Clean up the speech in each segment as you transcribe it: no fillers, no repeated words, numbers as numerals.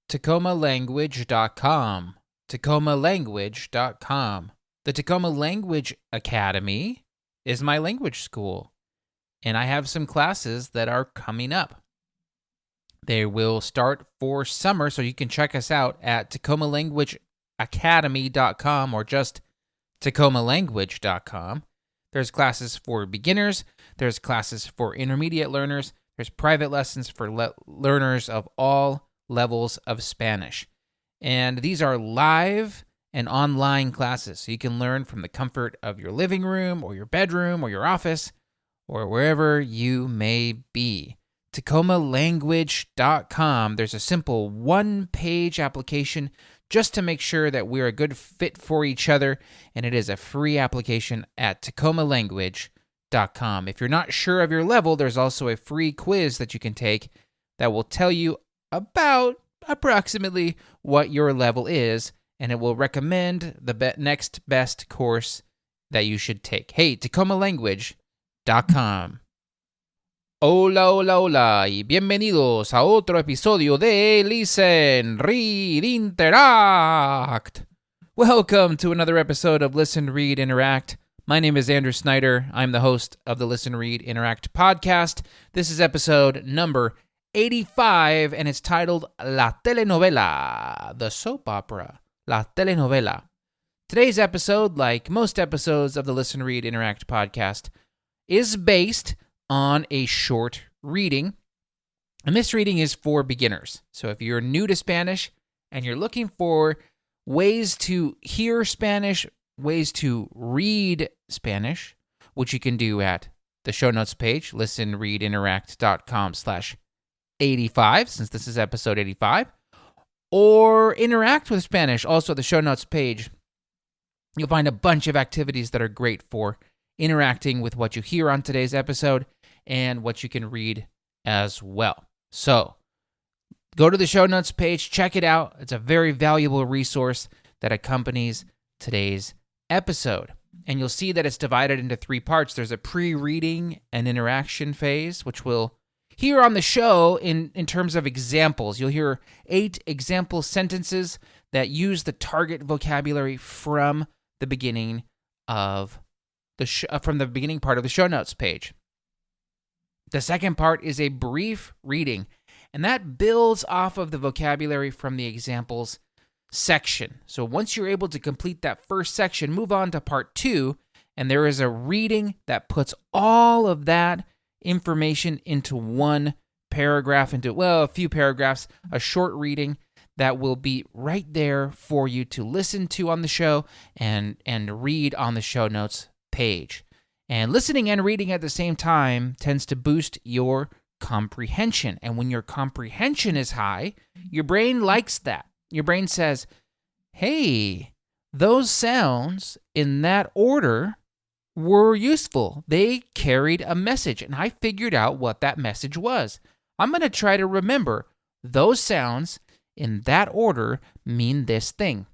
tacomalanguage.com. tacomalanguage.com. The Tacoma Language Academy is my language school, and I have some classes that are coming up. They will start for summer, so you can check us out at tacomalanguageacademy.com or just tacomalanguage.com. There's classes for beginners, there's classes for intermediate learners, there's private lessons for learners of all levels of Spanish. And these are live and online classes, so you can learn from the comfort of your living room or your bedroom or your office or wherever you may be. tacomalanguage.com. There's a simple one-page application just to make sure that we're a good fit for each other, and it is a free application at tacomalanguage.com. If you're not sure of your level, there's also a free quiz that you can take that will tell you about approximately what your level is, and it will recommend the next best course that you should take. Hey, tacomalanguage.com. Hola, hola, hola, y bienvenidos a otro episodio de Listen, Read, Interact. Welcome to another episode of Listen, Read, Interact. My name is Andrew Snyder. I'm the host of the Listen, Read, Interact podcast. This is episode number 85, and it's titled La Telenovela, the soap opera, La Telenovela. Today's episode, like most episodes of the Listen, Read, Interact podcast, is based on a short reading, and this reading is for beginners. So if you're new to Spanish and you're looking for ways to hear Spanish, ways to read Spanish, which you can do at the show notes page, listenreadinteract.com/85, since this is episode 85, or interact with Spanish, also at the show notes page. You'll find a bunch of activities that are great for interacting with what you hear on today's episode and what you can read as well. So, go to the show notes page, check it out. It's a very valuable resource that accompanies today's episode. And you'll see that it's divided into three parts. There's a pre-reading and interaction phase, which we'll hear on the show in terms of examples. You'll hear 8 example sentences that use the target vocabulary from the beginning of from the beginning part of the show notes page. The second part is a brief reading, and that builds off of the vocabulary from the examples section. So once you're able to complete that first section, move on to part 2, and there is a reading that puts all of that information into one paragraph, a few paragraphs, a short reading that will be right there for you to listen to on the show and read on the show notes page. And listening and reading at the same time tends to boost your comprehension. And when your comprehension is high, your brain likes that. Your brain says, hey, those sounds in that order were useful. They carried a message, and I figured out what that message was. I'm going to try to remember those sounds in that order mean this thing.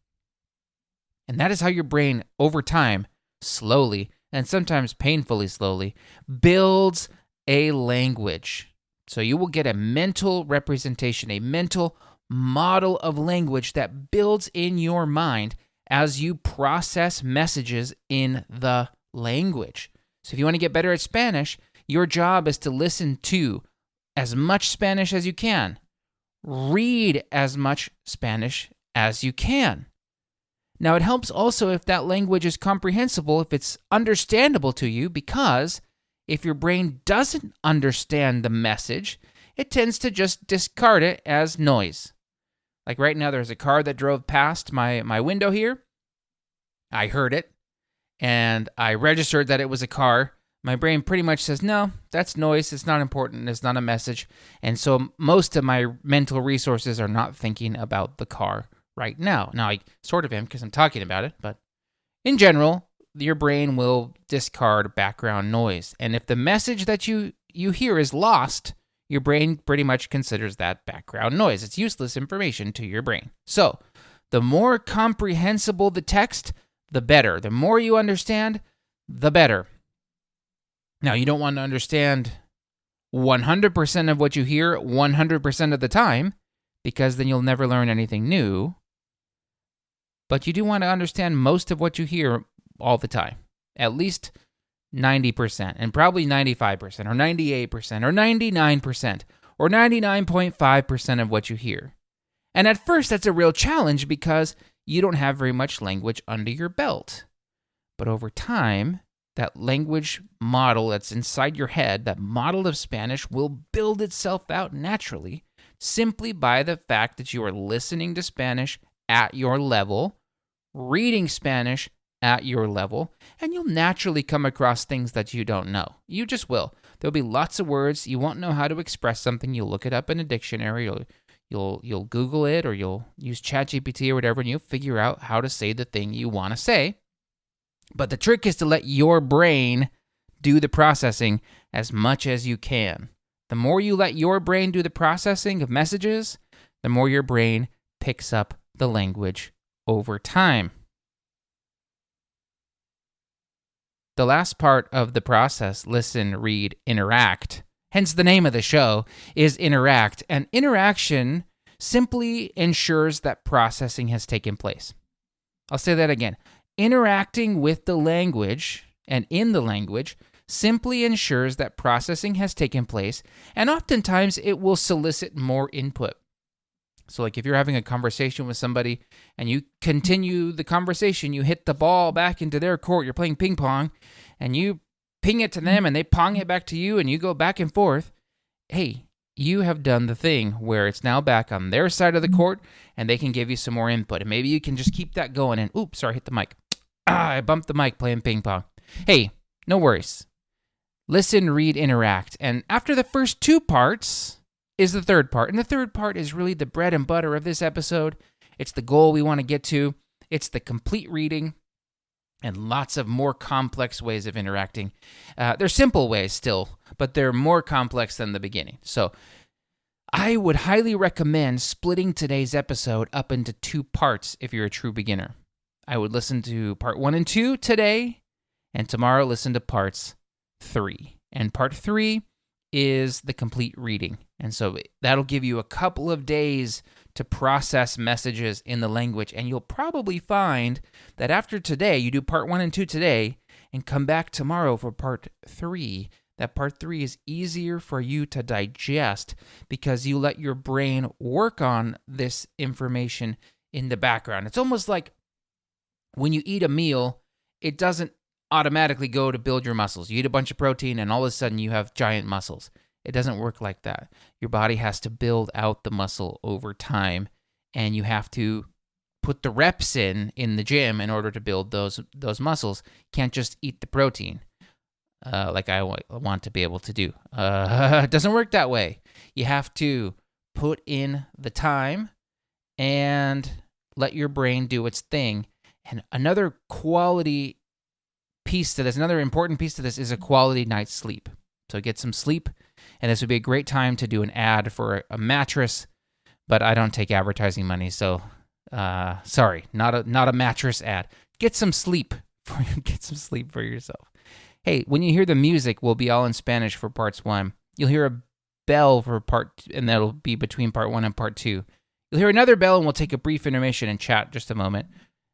And that is how your brain, over time, slowly, and sometimes painfully slowly, builds a language. So you will get a mental representation, a mental model of language that builds in your mind as you process messages in the language. So if you want to get better at Spanish, your job is to listen to as much Spanish as you can. Read as much Spanish as you can. Now, it helps also if that language is comprehensible, if it's understandable to you, because if your brain doesn't understand the message, it tends to just discard it as noise. Like right now, there's a car that drove past my window here. I heard it, and I registered that it was a car. My brain pretty much says, no, that's noise. It's not important. It's not a message. And so most of my mental resources are not thinking about the car right now. Now, I sort of am because I'm talking about it, but in general, your brain will discard background noise. And if the message that you hear is lost, your brain pretty much considers that background noise. It's useless information to your brain. So, the more comprehensible the text, the better. The more you understand, the better. Now, you don't want to understand 100% of what you hear 100% of the time, because then you'll never learn anything new. But you do want to understand most of what you hear all the time, at least 90%, and probably 95%, or 98%, or 99%, or 99.5% of what you hear. And at first, that's a real challenge because you don't have very much language under your belt. But over time, that language model that's inside your head, that model of Spanish, will build itself out naturally simply by the fact that you are listening to Spanish at your level, reading Spanish at your level, and you'll naturally come across things that you don't know. You just will. There'll be lots of words. You won't know how to express something. You'll look it up in a dictionary. You'll Google it, or you'll use ChatGPT or whatever, and you'll figure out how to say the thing you want to say. But the trick is to let your brain do the processing as much as you can. The more you let your brain do the processing of messages, the more your brain picks up the language over time. The last part of the process, listen, read, interact, hence the name of the show, is interact. And interaction simply ensures that processing has taken place. I'll say that again. Interacting with the language and in the language simply ensures that processing has taken place, and oftentimes it will solicit more input. So like if you're having a conversation with somebody and you continue the conversation, you hit the ball back into their court, you're playing ping pong, and you ping it to them and they pong it back to you and you go back and forth, hey, you have done the thing where it's now back on their side of the court and they can give you some more input. And maybe you can just keep that going and, oops, sorry, hit the mic. I bumped the mic playing ping pong. Hey, no worries. Listen, read, interact. And after the first two parts is the third part. And the third part is really the bread and butter of this episode. It's the goal we want to get to. It's the complete reading and lots of more complex ways of interacting. They're simple ways still, but they're more complex than the beginning. So I would highly recommend splitting today's episode up into two parts if you're a true beginner. I would listen to part 1 and 2 today, and tomorrow listen to parts 3. And part 3 is the complete reading. And so that'll give you a couple of days to process messages in the language. And you'll probably find that after today, you do part 1 and 2 today, and come back tomorrow for part 3. That part 3 is easier for you to digest because you let your brain work on this information in the background. It's almost like when you eat a meal, it doesn't automatically go to build your muscles. You eat a bunch of protein and all of a sudden you have giant muscles. It doesn't work like that. Your body has to build out the muscle over time, and you have to put the reps in the gym in order to build those muscles. You can't just eat the protein like I want to be able to do. It doesn't work that way. You have to put in the time and let your brain do its thing. And another important piece to this is a quality night's sleep. So get some sleep, and this would be a great time to do an ad for a mattress, but I don't take advertising money, so sorry, not a mattress ad. Get some sleep for yourself. Hey, when you hear the music, will be all in Spanish for parts 1. You'll hear a bell for and that'll be between part 1 and part 2. You'll hear another bell, and we'll take a brief intermission and chat just a moment.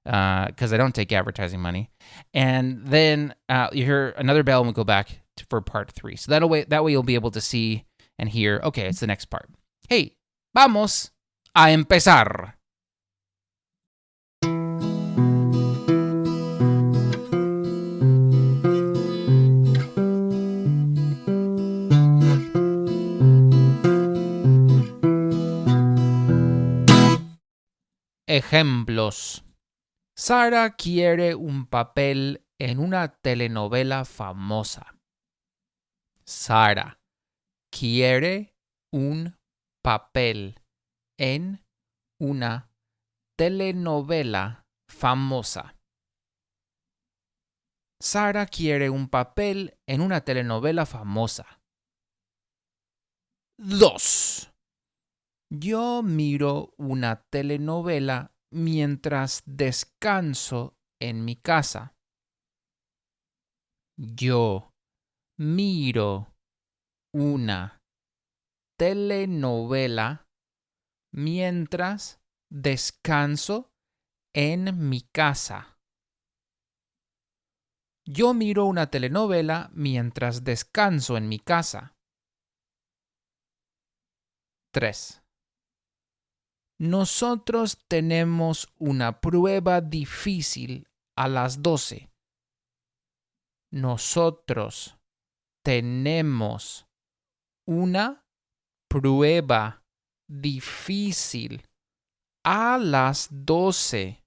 Because I don't take advertising money. And then you hear another bell and we'll go back for part 3. So that way you'll be able to see and hear, okay, it's the next part. Hey, vamos a empezar. Ejemplos. Sara quiere un papel en una telenovela famosa. Sara quiere un papel en una telenovela famosa. Sara quiere un papel en una telenovela famosa. 2. Yo miro una telenovela mientras descanso en mi casa. Yo miro una telenovela mientras descanso en mi casa. Yo miro una telenovela mientras descanso en mi casa. 3. Nosotros tenemos una prueba difícil a las 12. Nosotros tenemos una prueba difícil a las 12.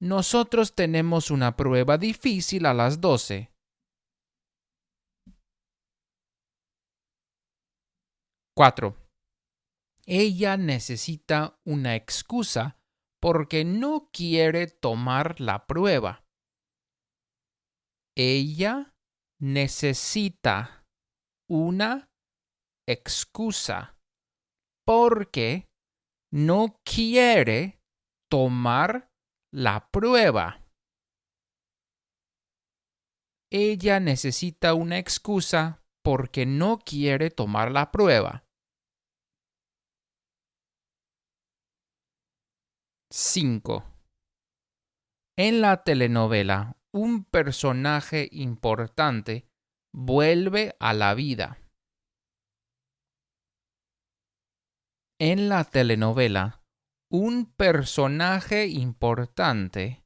Nosotros tenemos una prueba difícil a las 12. 4. Ella necesita una excusa porque no quiere tomar la prueba. Ella necesita una excusa porque no quiere tomar la prueba. Ella necesita una excusa porque no quiere tomar la prueba. 5. En la telenovela, un personaje importante vuelve a la vida. En la telenovela, un personaje importante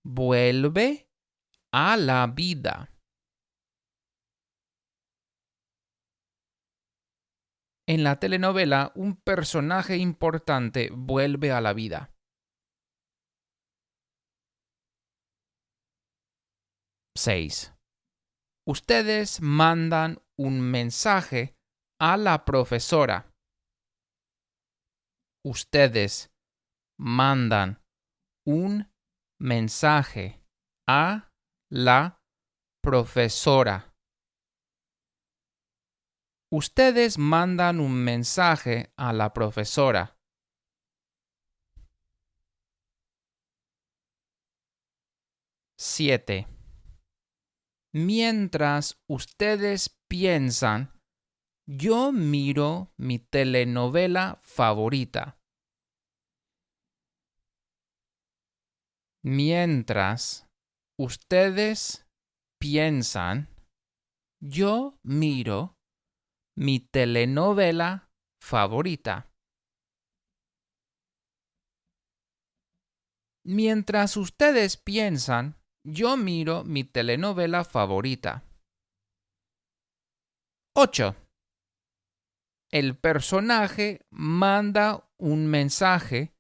vuelve a la vida. En la telenovela, un personaje importante vuelve a la vida. 6. Ustedes mandan un mensaje a la profesora. Ustedes mandan un mensaje a la profesora. Ustedes mandan un mensaje a la profesora. 7. Mientras ustedes piensan, yo miro mi telenovela favorita. Mientras ustedes piensan, yo miro mi telenovela favorita. Mientras ustedes piensan, yo miro mi telenovela favorita. 8. El personaje manda un mensaje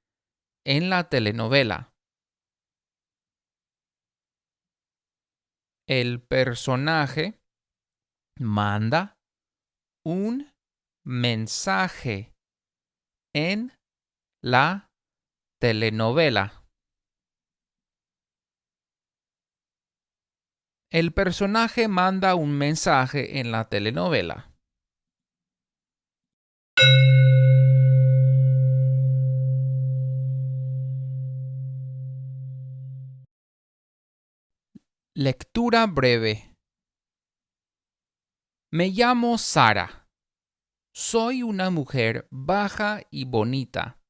en la telenovela. El personaje manda un mensaje en la telenovela. El personaje manda un mensaje en la telenovela. Lectura breve. Me llamo Sara. Soy una mujer baja y bonita.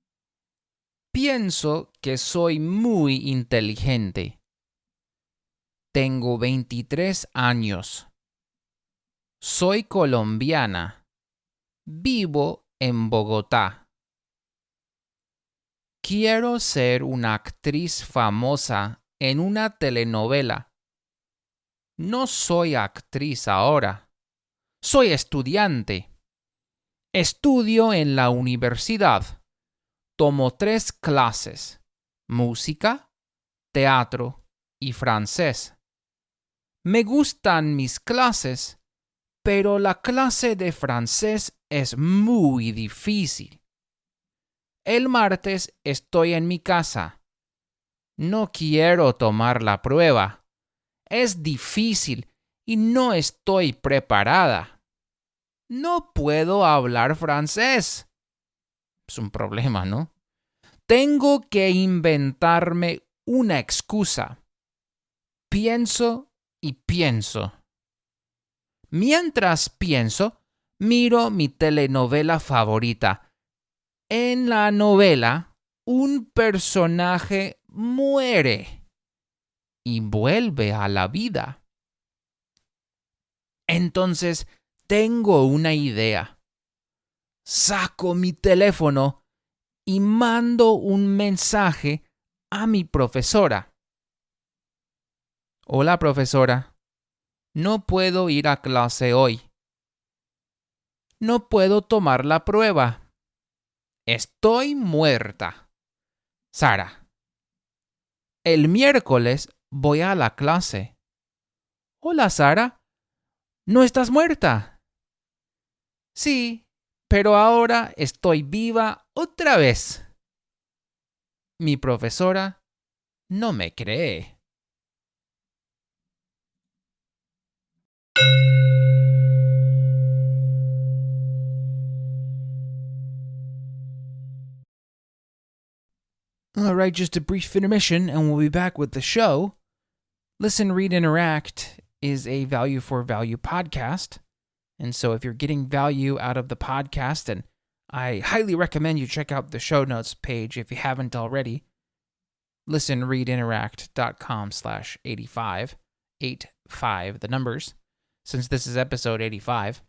Pienso que soy muy inteligente. Tengo 23 años. Soy colombiana. Vivo en Bogotá. Quiero ser una actriz famosa en una telenovela. No soy actriz ahora. Soy estudiante. Estudio en la universidad. Tomo 3 clases: música, teatro y francés. Me gustan mis clases, pero la clase de francés es muy difícil. El martes estoy en mi casa. No quiero tomar la prueba. Es difícil y no estoy preparada. No puedo hablar francés. Es un problema, ¿no? Tengo que inventarme una excusa. Pienso y pienso. Mientras pienso, Miro mi telenovela favorita. En la novela, un personaje muere y vuelve a la vida. Entonces, tengo una idea. Saco mi teléfono y mando un mensaje a mi profesora. Hola, profesora. No puedo ir a clase hoy. No puedo tomar la prueba. Estoy muerta. Sara. El miércoles voy a la clase. Hola, Sara. ¿No estás muerta? Sí, pero ahora estoy viva otra vez. Mi profesora no me cree. All right, just a brief intermission, and we'll be back with the show. Listen, Read, Interact is a value for value podcast. And so if you're getting value out of the podcast, and I highly recommend you check out the show notes page if you haven't already. listenreadinteract.com/85, 85, the numbers, since this is episode 85.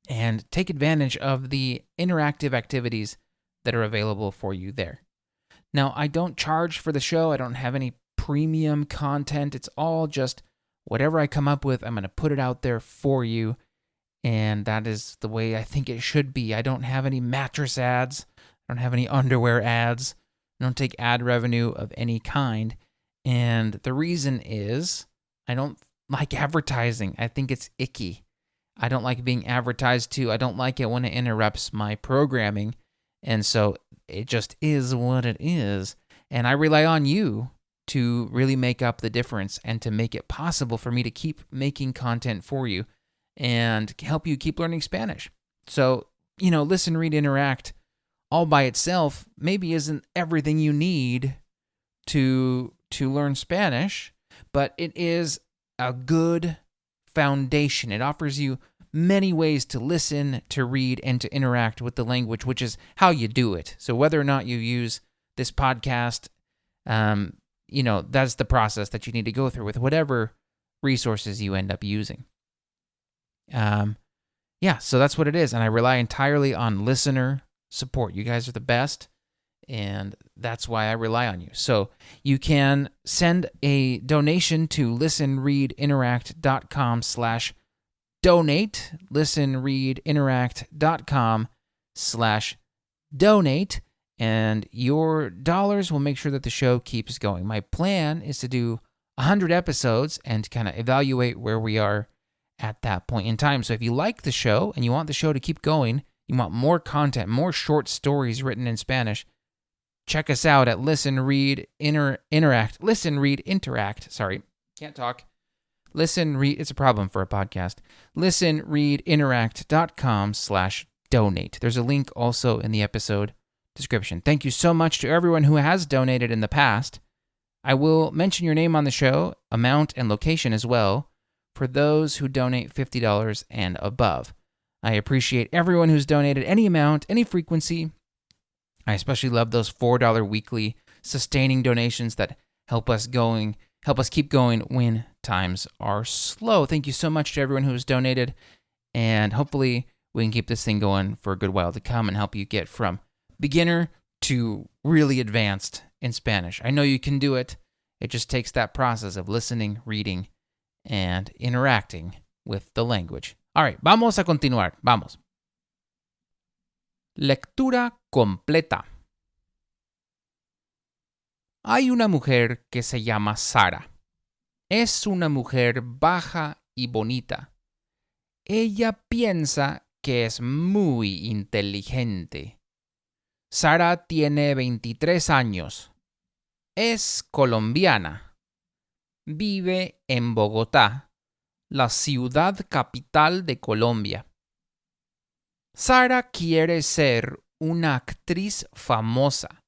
And take advantage of the interactive activities that are available for you there. Now, I don't charge for the show. I don't have any premium content. It's all just whatever I come up with, I'm going to put it out there for you. And that is the way I think it should be. I don't have any mattress ads. I don't have any underwear ads. I don't take ad revenue of any kind. And the reason is I don't like advertising. I think it's icky. I don't like being advertised to. I don't like it when it interrupts my programming. And so it just is what it is. And I rely on you to really make up the difference and to make it possible for me to keep making content for you and help you keep learning Spanish. So, Listen, Read, Interact all by itself maybe isn't everything you need to learn Spanish, but it is a good foundation. It offers you many ways to listen, to read, and to interact with the language, which is how you do it. So whether or not you use this podcast, that's the process that you need to go through with whatever resources you end up using. So that's what it is. And I rely entirely on listener support. You guys are the best, and that's why I rely on you. So you can send a donation to listenreadinteract.com/donate, listenreadinteract.com/donate, and your dollars will make sure that the show keeps going. My plan is to do 100 episodes and kind of evaluate where we are at that point in time. So if you like the show and you want the show to keep going, you want more content, more short stories written in Spanish, check us out at Listen, Read, Interact. Sorry, can't talk. Listen, Read, it's a problem for a podcast. listenreadinteract.com/donate. There's a link also in the episode description. Thank you so much to everyone who has donated in the past. I will mention your name on the show, amount, and location as well for those who donate $50 and above. I appreciate everyone who's donated any amount, any frequency. I especially love those $4 weekly sustaining donations that help us keep going when times are slow. Thank you so much to everyone who has donated, and hopefully we can keep this thing going for a good while to come and help you get from beginner to really advanced in Spanish. I know you can do it. It just takes that process of listening, reading, and interacting with the language. All right, vamos a continuar. Vamos. Lectura completa. Hay una mujer que se llama Sara. Es una mujer baja y bonita. Ella piensa que es muy inteligente. Sara tiene 23 años. Es colombiana. Vive en Bogotá, la ciudad capital de Colombia. Sara quiere ser una actriz famosa.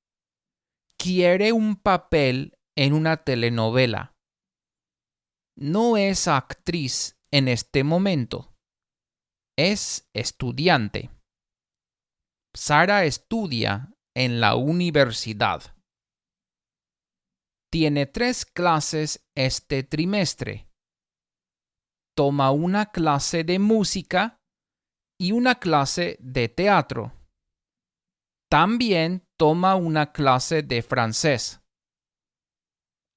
Quiere un papel en una telenovela. No es actriz en este momento. es estudiante. Sara estudia en la universidad. Tiene 3 clases este trimestre. Toma una clase de música y una clase de teatro. También toma una clase de francés.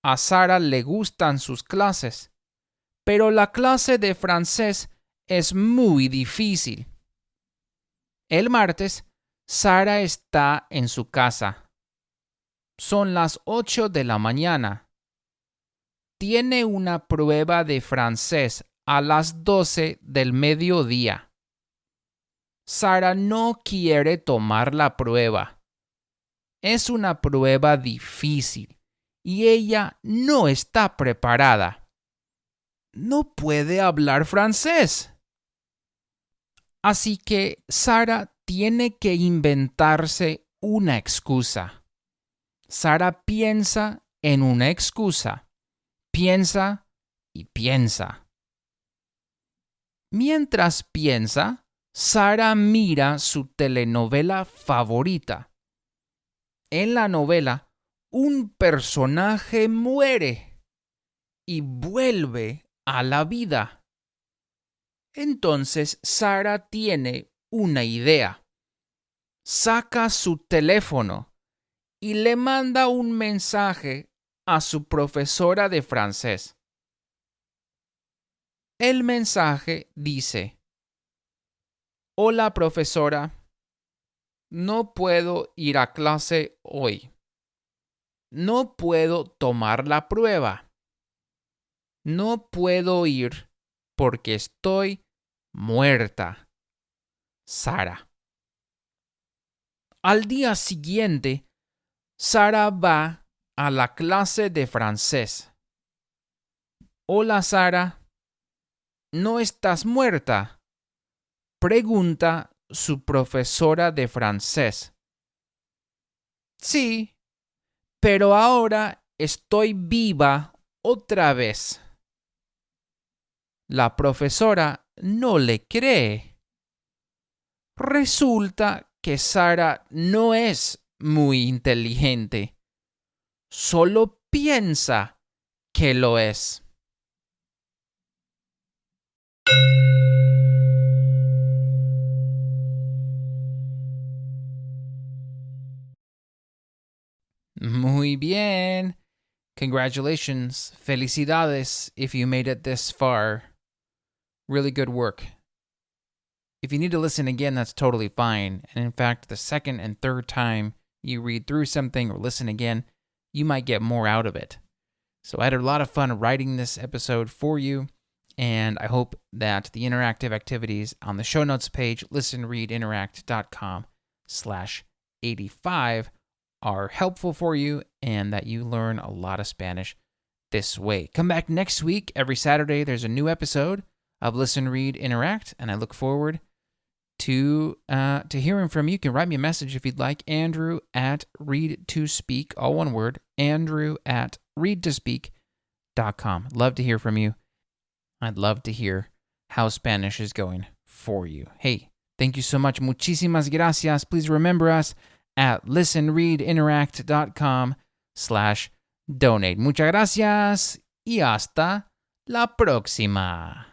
A Sara le gustan sus clases, pero la clase de francés es muy difícil. El martes, Sara está en su casa. Son las 8 de la mañana. Tiene una prueba de francés a las 12 del mediodía. Sara no quiere tomar la prueba. Es una prueba difícil y ella no está preparada. No puede hablar francés. Así que Sara tiene que inventarse una excusa. Sara piensa en una excusa. Piensa y piensa. Mientras piensa, Sara mira su telenovela favorita. En la novela, un personaje muere y vuelve a la vida. Entonces Sara tiene una idea. Saca su teléfono y le manda un mensaje a su profesora de francés. El mensaje dice: Hola, profesora. No puedo ir a clase hoy. No puedo tomar la prueba. No puedo ir porque estoy muerta. Sara. Al día siguiente, Sara va a la clase de francés. Hola, Sara. ¿No estás muerta?, pregunta su profesora de francés. Sí, pero ahora estoy viva otra vez. La profesora no le cree. Resulta que Sara no es muy inteligente. Solo piensa que lo es. Muy bien. Congratulations. Felicidades if you made it this far. Really good work. If you need to listen again, that's totally fine. And in fact, the second and third time you read through something or listen again, you might get more out of it. So I had a lot of fun writing this episode for you, and I hope that the interactive activities on the show notes page, listenreadinteract.com/85, are helpful for you and that you learn a lot of Spanish this way. Come back next week. Every Saturday, there's a new episode of Listen, Read, Interact, and I look forward to hearing from you. You can write me a message if you'd like. Andrew at readtospeak, all one word, Andrew at readtospeak.com. Love to hear from you. I'd love to hear how Spanish is going for you. Hey, thank you so much. Muchísimas gracias. Please remember us at listenreadinteract.com/donate. Muchas gracias y hasta la próxima.